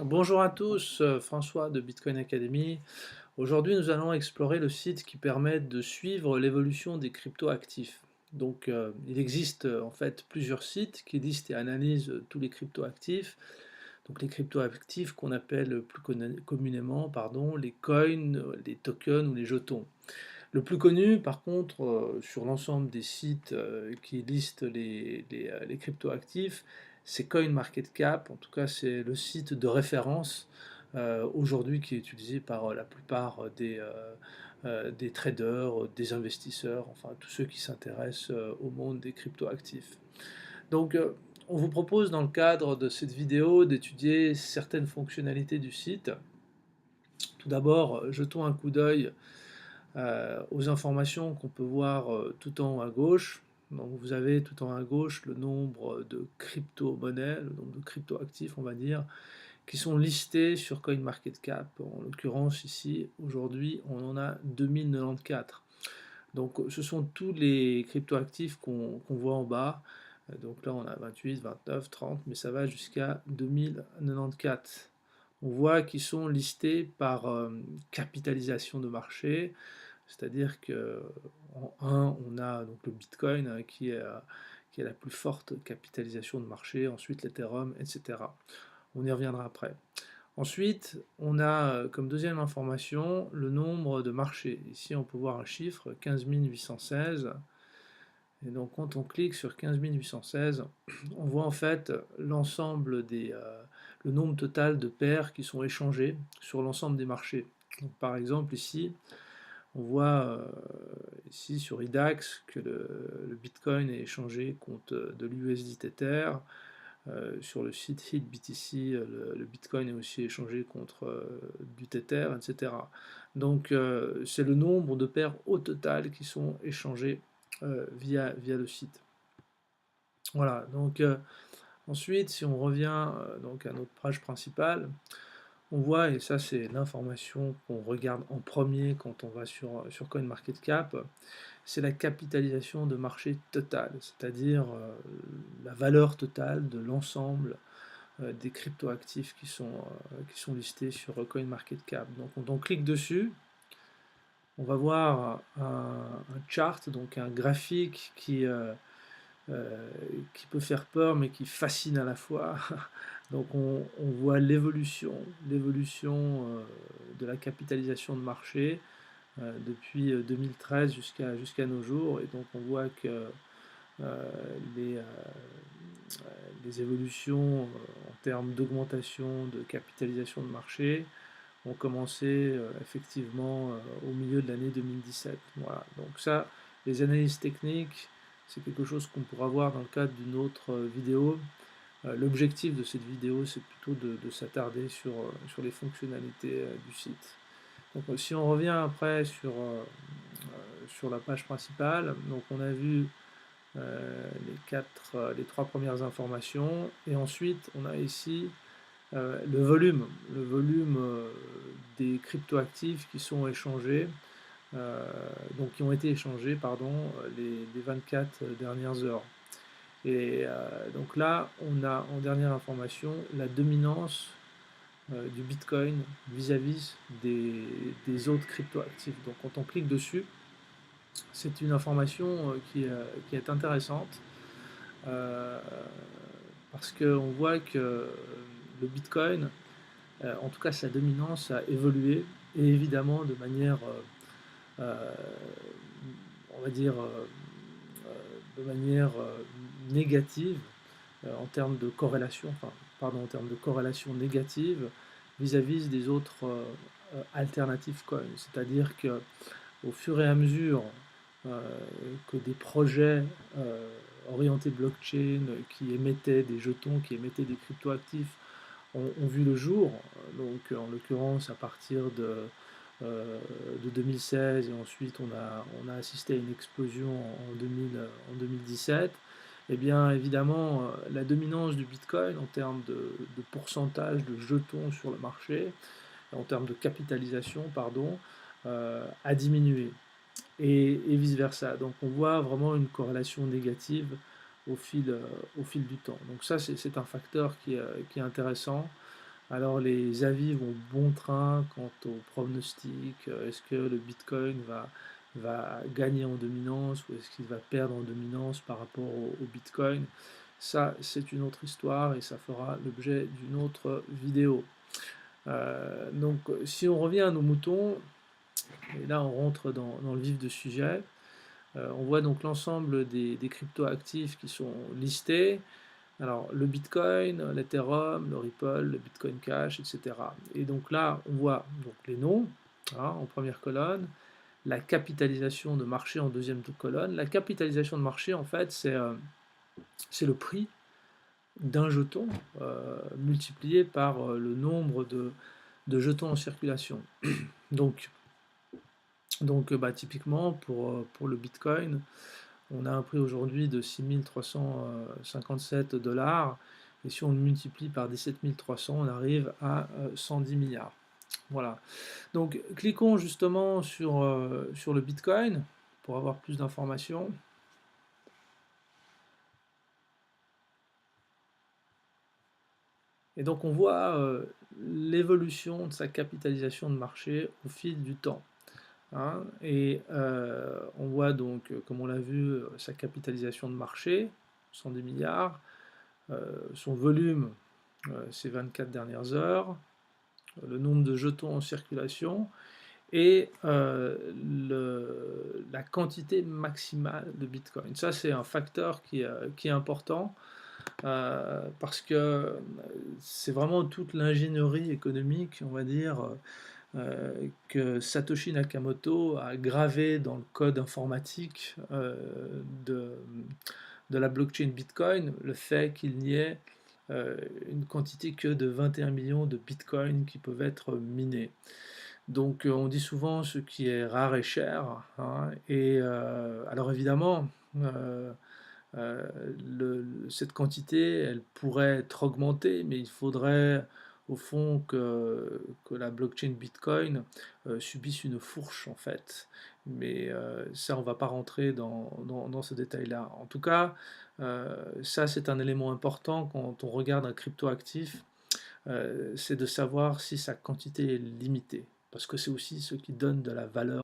Bonjour à tous, François de Bitcoin Academy. Aujourd'hui, nous allons explorer le site qui permet de suivre l'évolution des cryptoactifs. Donc, il existe en fait plusieurs sites qui listent et analysent tous les cryptoactifs. Donc, les cryptoactifs qu'on appelle plus communément, les coins, les tokens ou les jetons. Le plus connu, par contre, sur l'ensemble des sites qui listent les cryptoactifs, c'est CoinMarketCap. En tout cas, c'est le site de référence aujourd'hui qui est utilisé par la plupart des traders, des investisseurs, enfin tous ceux qui s'intéressent au monde des cryptoactifs. Donc, on vous propose dans le cadre de cette vidéo d'étudier certaines fonctionnalités du site. Tout d'abord, jetons un coup d'œil aux informations qu'on peut voir tout en haut à gauche. Donc vous avez tout en haut à gauche le nombre de crypto-monnaies, le nombre de crypto-actifs, on va dire, qui sont listés sur CoinMarketCap. En l'occurrence, ici, aujourd'hui, on en a 2094. Donc ce sont tous les crypto-actifs qu'on voit en bas. Donc là, on a 28, 29, 30, mais ça va jusqu'à 2094. On voit qu'ils sont listés par capitalisation de marché, c'est-à-dire que en 1, on a donc le Bitcoin qui est la plus forte capitalisation de marché, ensuite l'Ethereum, etc. On y reviendra après. Ensuite, on a comme deuxième information le nombre de marchés. Ici, on peut voir un chiffre, 15 816. Et donc, quand on clique sur 15 816, on voit en fait l'ensemble le nombre total de paires qui sont échangées sur l'ensemble des marchés. Donc, par exemple, ici, on voit ici sur IDAX que le Bitcoin est échangé contre de l'USD Tether. Sur le site HitBTC, le Bitcoin est aussi échangé contre du Tether, etc. Donc c'est le nombre de paires au total qui sont échangées via le site. Voilà, donc ensuite, si on revient donc à notre page principale, on voit, et ça c'est l'information qu'on regarde en premier quand on va sur CoinMarketCap, c'est la capitalisation de marché totale, c'est-à-dire la valeur totale de l'ensemble des cryptoactifs qui sont listés sur CoinMarketCap. Donc quand on clique dessus, on va voir un chart, donc un graphique qui peut faire peur mais qui fascine à la fois. Donc on voit l'évolution de la capitalisation de marché depuis 2013 jusqu'à nos jours. Et donc on voit que euh, les, euh, les évolutions en termes d'augmentation de capitalisation de marché ont commencé effectivement au milieu de l'année 2017. Voilà. Donc ça, les analyses techniques, c'est quelque chose qu'on pourra voir dans le cadre d'une autre vidéo. L'objectif de cette vidéo, c'est plutôt de s'attarder sur les fonctionnalités du site. Donc si on revient après sur la page principale, donc on a vu les trois premières informations, et ensuite on a ici le volume des cryptoactifs qui sont échangés, donc qui ont été échangés, pardon, les 24 dernières heures. Et donc là, on a en dernière information la dominance du Bitcoin vis-à-vis des autres cryptoactifs. Donc quand on clique dessus, c'est une information qui est intéressante euh, parce qu'on voit que le Bitcoin, en tout cas sa dominance, a évolué et évidemment de manière, euh, on va dire, de manière négative en termes de corrélation, enfin, pardon, en termes de corrélation négative vis-à-vis des autres alternatives coins. C'est-à-dire que au fur et à mesure euh, que des projets orientés blockchain qui émettaient des jetons, qui émettaient des cryptoactifs ont vu le jour, donc en l'occurrence à partir de 2016, et ensuite on a assisté à une explosion en 2017, et bien évidemment la dominance du Bitcoin en termes de pourcentage de jetons sur le marché, en termes de capitalisation, pardon, a diminué et vice-versa. Donc on voit vraiment une corrélation négative au fil du temps. Donc ça, c'est un facteur qui est intéressant. Alors les avis vont bon train quant au pronostic. Est-ce que le Bitcoin va gagner en dominance ou est-ce qu'il va perdre en dominance par rapport au Bitcoin? Ça, c'est une autre histoire et ça fera l'objet d'une autre vidéo. Donc, si on revient à nos moutons, et là on rentre dans le vif du sujet, on voit donc l'ensemble des crypto-actifs qui sont listés. Alors, le Bitcoin, l'Ethereum, le Ripple, le Bitcoin Cash, etc. Et donc là, on voit donc les noms hein, en première colonne, la capitalisation de marché en deuxième colonne. La capitalisation de marché, en fait, c'est le prix d'un jeton multiplié par le nombre de jetons en circulation. Donc, bah, typiquement, pour le Bitcoin, on a un prix aujourd'hui de 6 357 $. Et si on le multiplie par 17 300, on arrive à 110 milliards. Voilà. Donc, cliquons justement sur le Bitcoin pour avoir plus d'informations. Et donc, on voit l'évolution de sa capitalisation de marché au fil du temps. Hein, et on voit donc, comme on l'a vu, sa capitalisation de marché, 110 milliards, son volume ces 24 dernières heures, le nombre de jetons en circulation et la quantité maximale de Bitcoin. Ça, c'est un facteur qui est important parce que c'est vraiment toute l'ingénierie économique, on va dire, que Satoshi Nakamoto a gravé dans le code informatique de, de la blockchain Bitcoin, le fait qu'il n'y ait une quantité que de 21 millions de Bitcoin qui peuvent être minés. Donc on dit souvent ce qui est rare et cher. Hein, et alors évidemment, euh, euh, cette quantité, elle pourrait être augmentée, mais il faudrait au fond que la blockchain Bitcoin subisse une fourche en fait. Mais ça, on ne va pas rentrer dans ce détail-là. En tout cas, ça, c'est un élément important quand on regarde un cryptoactif, c'est de savoir si sa quantité est limitée, parce que c'est aussi ce qui donne de la valeur